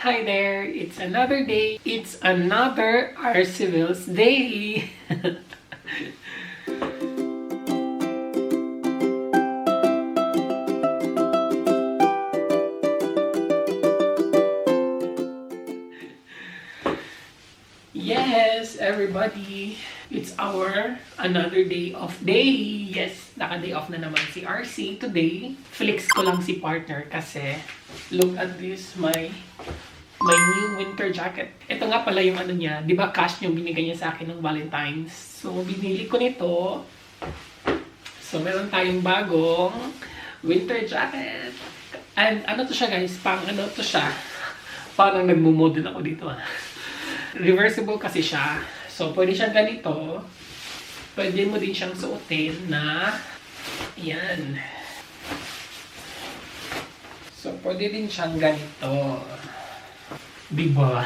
Hi there! It's another day. It's another Arcivil's day. Yes, everybody. It's our another day of day. Yes, naka-day off na naman si RC today. Flex ko lang si partner kasi look at this, my new winter jacket. Ito nga pala yung ano niya, di ba cash yung binigay niya sa akin ng Valentine's. So, binili ko nito. So, meron tayong bagong winter jacket. And ano to siya guys, pang ano to siya. Parang nagmumodel ako dito Reversible kasi siya. So, pwede siyang ganito. Pwede mo din siyang suotin na yan. So, pwede din siyang ganito. Diba?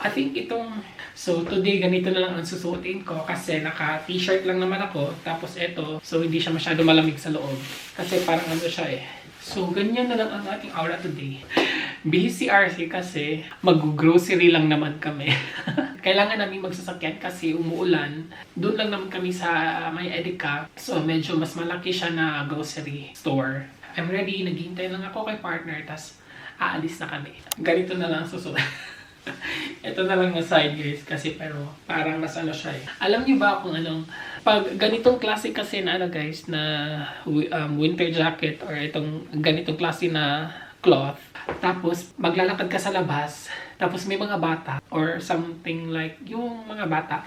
I think itong... So, today, ganito na lang ang susuotin ko kasi naka-t-shirt lang naman ako. Tapos ito, so hindi siya masyado malamig sa loob. Kasi parang ano siya So, ganyan na lang ang ating aura today. Bihis si RC kasi mag-grocery lang naman kami. Kailangan namin magsasakyan kasi umuulan. Doon lang naman kami sa may Edeka. So, medyo mas malaki siya na grocery store. I'm ready. Naghihintay lang ako kay partner. Tas aalis na kami. Ganito na lang susunod. Ito na lang na side guys. Kasi pero parang mas ano siya Alam niyo ba kung anong... Pag ganitong klase kasi na ano guys na winter jacket or itong ganitong klase na cloth. Tapos maglalakad ka sa labas. Tapos may mga bata or something like yung mga bata.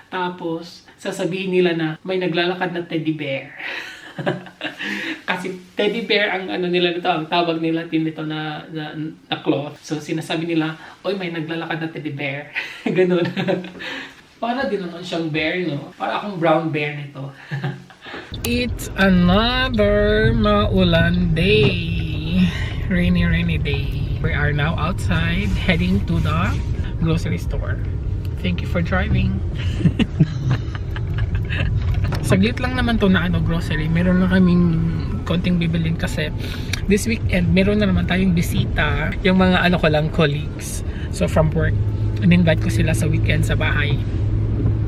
Tapos sasabihin nila na may naglalakad na teddy bear. Kasi teddy bear ang ano nila nito, ang tawag nila din nito na cloth. So sinasabi nila, oy may naglalakad na teddy bear. Ganun. Para din naman siyang bear, no? Para akong brown bear nito. It's another maulan day. Rainy day. We are now outside heading to the grocery store. Thank you for driving. Saglit lang naman to na grocery. Meron na kaming konting bibilin kasi this weekend meron na naman tayong bisita. Yung mga ko lang colleagues. So from work, in-invite ko sila sa weekend sa bahay.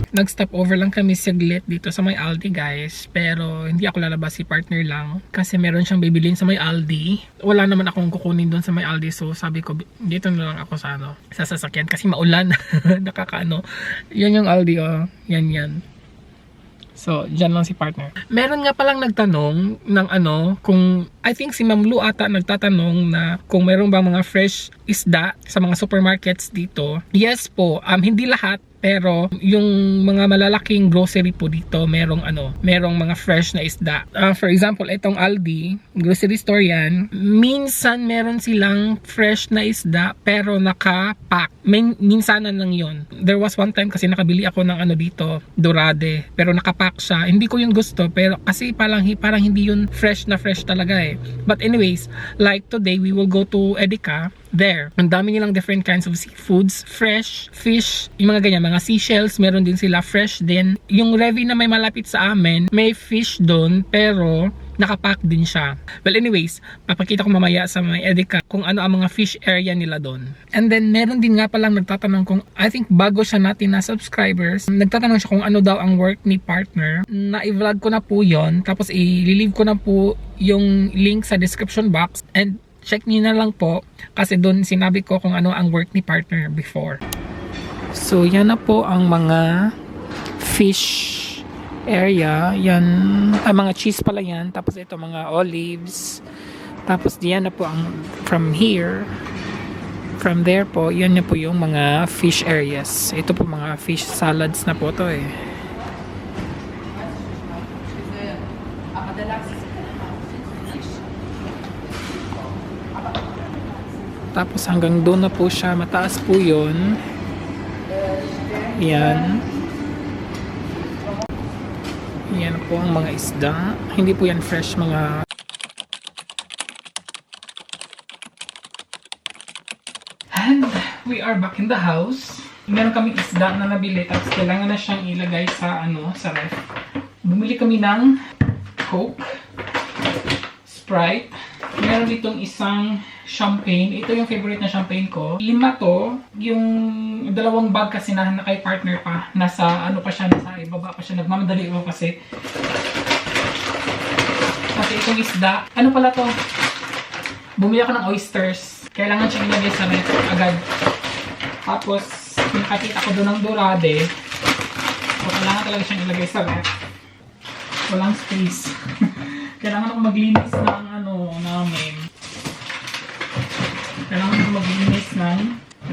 Nag-stop over lang kami saglit dito sa may Aldi guys. Pero hindi ako lalabas, si partner lang. Kasi meron siyang bibilin sa may Aldi. Wala naman akong kukunin doon sa may Aldi. So sabi ko, dito na lang ako sa sa sasakyan. Kasi maulan. Nakakaano. Yan yung Aldi Yan. So, dyan lang si partner. Meron nga palang nagtanong ng kung, I think si Ma'am Lu ata nagtatanong na kung meron ba mga fresh isda sa mga supermarkets dito. Yes po, hindi lahat. Pero yung mga malalaking grocery po dito, merong mga fresh na isda. For example, itong Aldi, grocery store yan. Minsan meron silang fresh na isda pero naka-pack. Minsanan lang yon. There was one time kasi nakabili ako ng dito, dorade, pero naka-pack siya. Hindi ko yun gusto pero kasi parang hindi yun fresh na fresh talaga But anyways, like today we will go to Edeka. There, ang dami nilang different kinds of seafoods, fresh, fish, yung mga ganyan, mga seashells, meron din sila fresh din. Yung Revi na may malapit sa amin, may fish doon, pero nakapack din siya. Well anyways, papakita ko mamaya sa may Edeka kung ano ang mga fish area nila doon. And then, meron din nga palang nagtatanong kung, I think bago siya natin na subscribers, nagtatanong siya kung ano daw ang work ni partner. Na-i-vlog ko na po yon, tapos i-leave ko na po yung link sa description box. And check niyo na lang po kasi doon sinabi ko kung ano ang work ni partner before. So yan na po ang mga fish area. Yan, mga cheese pala yan. Tapos ito mga olives. Tapos diyan na po ang from here. From there po, yan na po yung mga fish areas. Ito po mga fish salads na po to Tapos hanggang doon na po siya, mataas po yun. Yan. Yan po ang mga isda. Hindi po yan fresh mga... And we are back in the house. Meron kaming isda na nabili. Tapos kailangan na siyang ilagay sa sa ref. Bumili kami ng Coke, Sprite. Meron ditong isang champagne. Ito yung favorite na champagne ko. 5 to. Yung 2 bag kasi na kay partner pa. Nasa ano pa siya, nasa ibaba pa siya. Nagmamadali ako kasi. Kasi itong isda. Ano pala to? Bumili ako ng oysters. Kailangan siyang ilagay sa ref agad. Tapos, nakakita ko doon ng dorade. So, kailangan talaga siyang ilagay sa ref. Walang space. Kailangan ako maglinis ng ano namin. Kailangan ko maglinis ng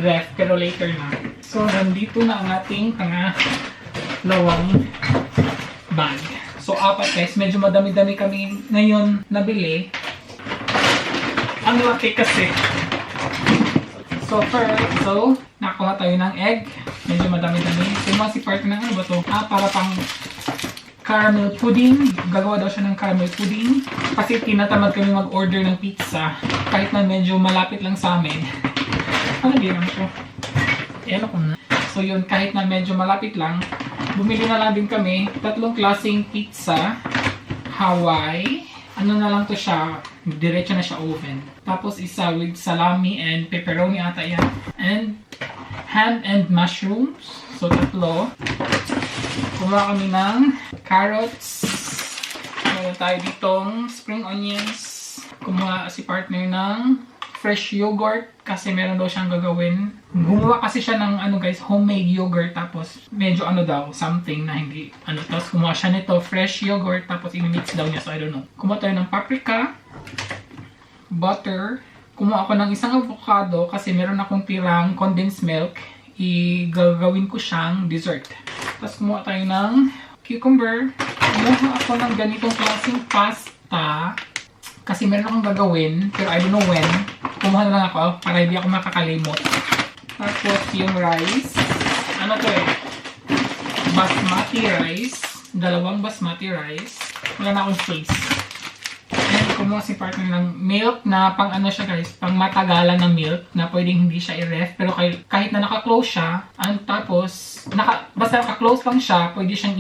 ref, pero later na. So, nandito na ang ating pangalawang bag. So, 4 guys. Medyo madami-dami kami ngayon nabili. Ang laki kasi. So, first, nakakuha tayo ng egg. Medyo madami-dami. Kumuha si partner ng ano ba to? Para pang caramel pudding. Gagawa daw siya ng caramel pudding. Kasi tinatamad kami mag-order ng pizza. Kahit na medyo malapit lang sa amin. Ano din naman ito? Ano ko na. So yun, kahit na medyo malapit lang, bumili na lang din kami. 3 klaseng pizza. Hawaii. Ano na lang to siya. Diretso na siya oven. Tapos isa with salami and pepperoni ata yan. And ham and mushrooms. So 3. Kumuha kami ng carrots. Meron tayo ditong spring onions. Kumuha si partner ng fresh yogurt kasi meron daw siyang gagawin. Gumawa kasi siya ng ano guys, homemade yogurt tapos medyo ano daw, something na hindi ano. Tapos kumuha siya nito, fresh yogurt tapos i-mix daw niya, so I don't know. Kumuha tayo ng paprika, butter. Kumuha ako ng isang avocado kasi meron akong tirang condensed milk. Igagawin ko siyang dessert. Tapos kumuha tayo ng cucumber. Kumuha ako ng ganitong klaseng pasta. Kasi meron akong gagawin, pero I don't know when. Kumuha na lang ako para hindi ako makakalimot. Tapos yung rice. Ano to eh? Basmati rice. 2 basmati rice. Wala na akong space. And kumuha si partner ng milk na pang ano siya guys, pang matagalan ng milk na pwedeng hindi siya i-ref. Pero kahit na naka-close siya, tapos basta naka-close lang siya, pwede siyang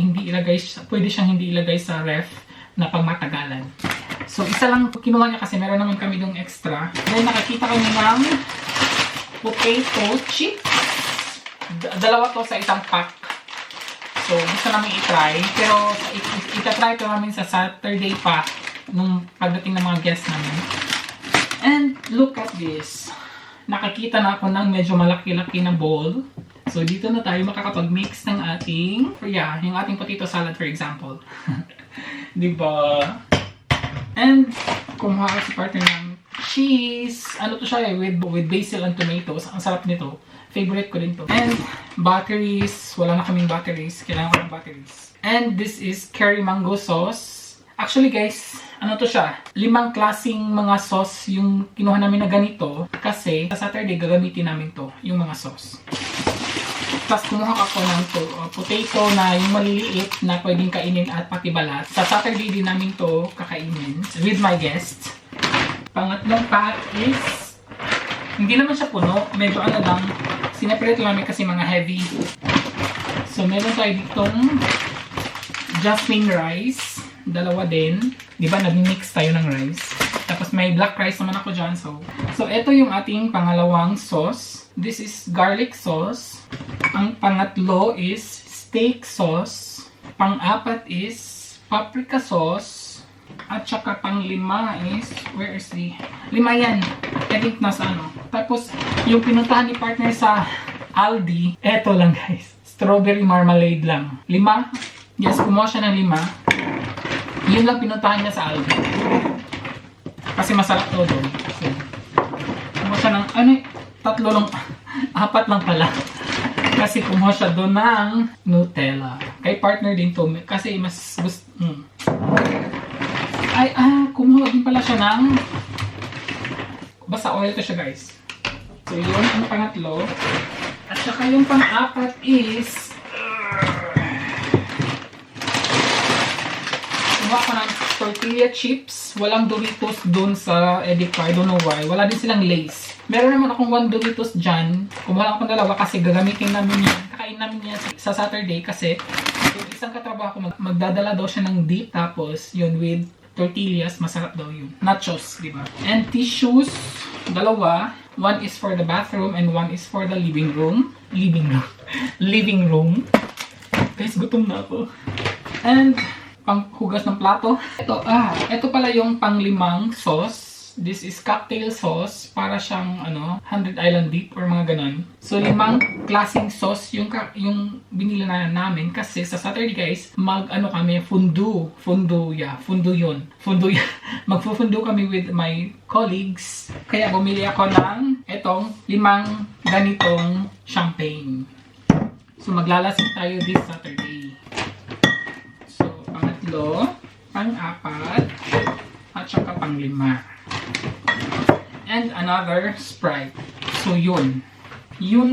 hindi ilagay sa ref na pang matagalan. So, isa lang kinuha niya kasi meron naman kami dong extra. Then, nakakita kami ng potato chips. 2 to sa isang pack. So, gusto namin i-try. Pero, itatry ko namin sa Saturday pa nung pagdating ng mga guests namin. And, look at this. Nakakita na ako ng medyo malaki-laki na bowl. So, dito na tayo makakapag-mix ng yung ating potato salad for example. Diba? And, kumuha ako si partner ng cheese. Ano to siya eh, with basil and tomatoes. Ang sarap nito. Favorite ko din to. And, batteries. Wala na kaming batteries. Kailangan ko ng batteries. And, this is curry mango sauce. Actually guys, ano to siya? 5 klaseng mga sauce yung kinuha namin na ganito. Kasi, sa Saturday, gagamitin namin to. Yung mga sauce. Tapos kumuha ako ng potato na yung maliliit na pwedeng kainin at pati balat. Sa Saturday din namin to kakainin with my guests. Pangatlong pack is, hindi naman siya puno. Medyo ano lang, sineparate namin kasi mga heavy. So meron tayo ditong jasmine rice. 2 din. Diba nag-mix tayo ng rice. Tapos may black rice naman ako dyan. So ito yung ating pangalawang sauce. This is garlic sauce. Ang pangatlo is steak sauce. Pang-4 is paprika sauce. At saka pang-5 is, where is the? 5 yan. I think nasa ano. Tapos, yung pinuntahan ni partner sa Aldi, eto lang guys. Strawberry marmalade lang. 5. Yes, kumuha siya ng 5. Yun lang pinuntahan niya sa Aldi. Kasi masarap to doon. So, kumuha siya ng, 3 lang. 4 lang pala. Kasi kumuha siya doon ng Nutella. Kay partner din to. Kasi mas gusto. Kumuha din pala siya ng basta oil to siya guys. So yun, ang pangatlo. At saka yung pang-4 is kumuha ko ng tortilla chips. Walang Doritos doon sa Edica. I don't know why. Wala din silang Lay's. Meron naman akong 1 Doritos dyan. Kumuha lang akong 2 kasi gagamitin namin yan. Kakain namin yan sa Saturday kasi yung isang katrabaho ko magdadala daw siya ng dip tapos yun with tortillas. Masarap daw yun. Nachos, diba? And tissues. Dalawa. One is for the bathroom and one is for the living room. Living room. Guys, gutom na ako. And panghugas ng plato. Ito pala yung panglimang sauce. This is cocktail sauce. Para siyang 100 Island Dip or mga ganon. So 5 klaseng sauce yung binili na namin kasi sa Saturday guys, kami fondue yun. Magfu-fondue kami with my colleagues. Kaya bumili ako ng etong 5 ganitong champagne. So maglalasing tayo this Saturday. So pangatlo, pang-4, at saka pang-5. And another Sprite. So yun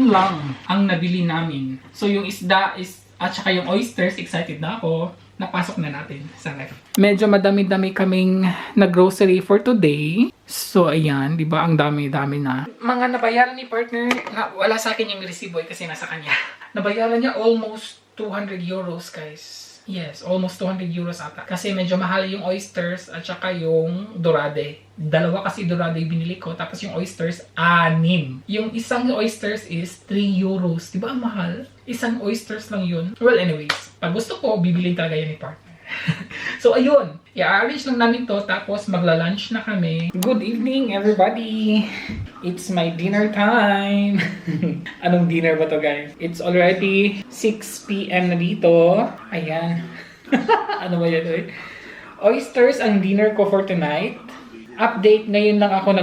lang ang nabili namin. So yung isda at saka yung oysters, excited na ako. Napasok na natin sa ref. Medyo madami-dami kaming nag-grocery for today. So ayan, di ba ang dami-dami na. Mga nabayaran ni partner, wala sa akin yung resibo kasi nasa kanya. Nabayaran niya almost 200 euros guys. Yes, almost 200 euros ata. Kasi medyo mahal yung oysters at saka yung dorade. 2 kasi dorade binili ko. Tapos yung oysters, 6. Yung isang oysters is 3 euros. Diba ang mahal? Isang oysters lang yun. Well, anyways. Pag gusto ko, bibili talaga yan ni partner. So, ayun. I-arrange lang namin to. Tapos, magla-lunch na kami. Good evening, everybody! It's my dinner time! Anong dinner ba to, guys? It's already 6 p.m. na dito. Ayan. Ano ba yan, eh? Oysters ang dinner ko for tonight. Update, ngayon lang ako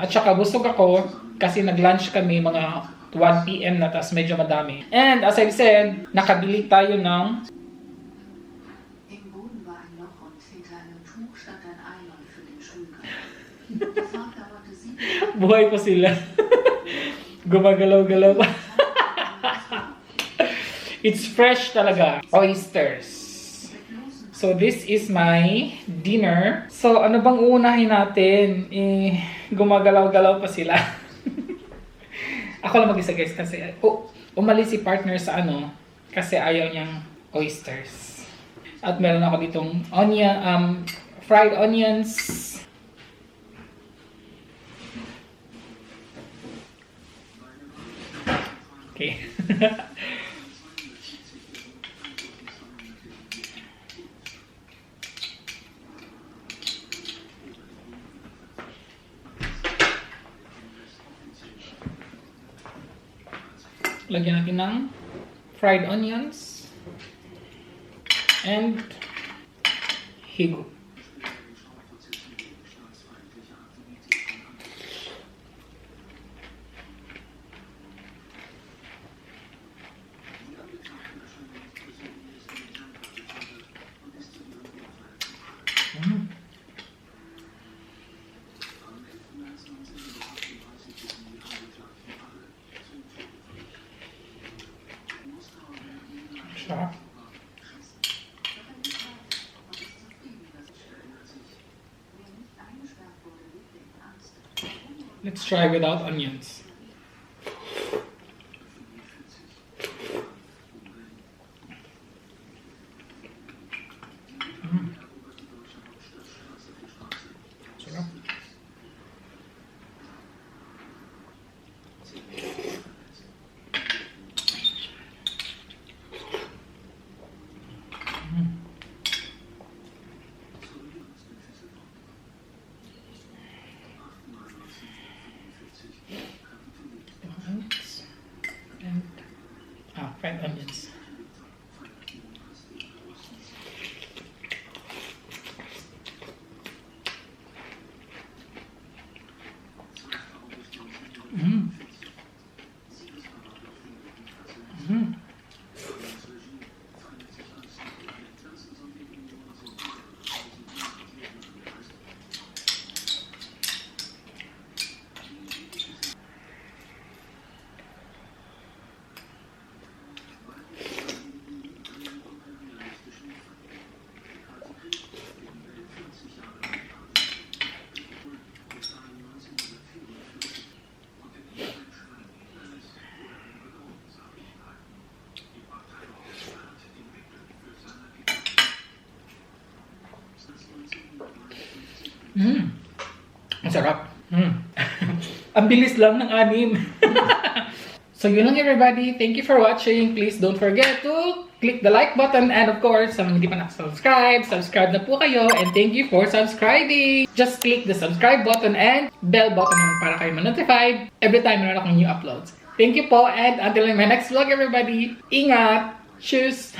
at saka busog ako kasi nag-lunch kami mga 1 p.m. na, tas medyo madami. And as I've said, nakabili tayo ng buhay pa sila. Gumagalaw-galaw pa. It's fresh talaga. Oysters. So this is my dinner. So ano bang uunahin natin? Gumagalaw-galaw pa sila. Ako lang mag-isa guys kasi umalis si partner sa kasi ayaw niyang oysters. At meron ako ditong fried onions. Okay. Lagyan natin ng fried onions and higo. Let's try without onions. Sarap. Fried onions. Ang sarap. Ang bilis lang ng 6. So yun lang everybody. Thank you for watching. Please don't forget to click the like button and of course, sa mga hindi pa nakasubscribe, subscribe na po kayo and thank you for subscribing. Just click the subscribe button and bell button naman para kayo ma-notified every time meron akong new uploads. Thank you po and until my next vlog everybody, ingat! Cheers!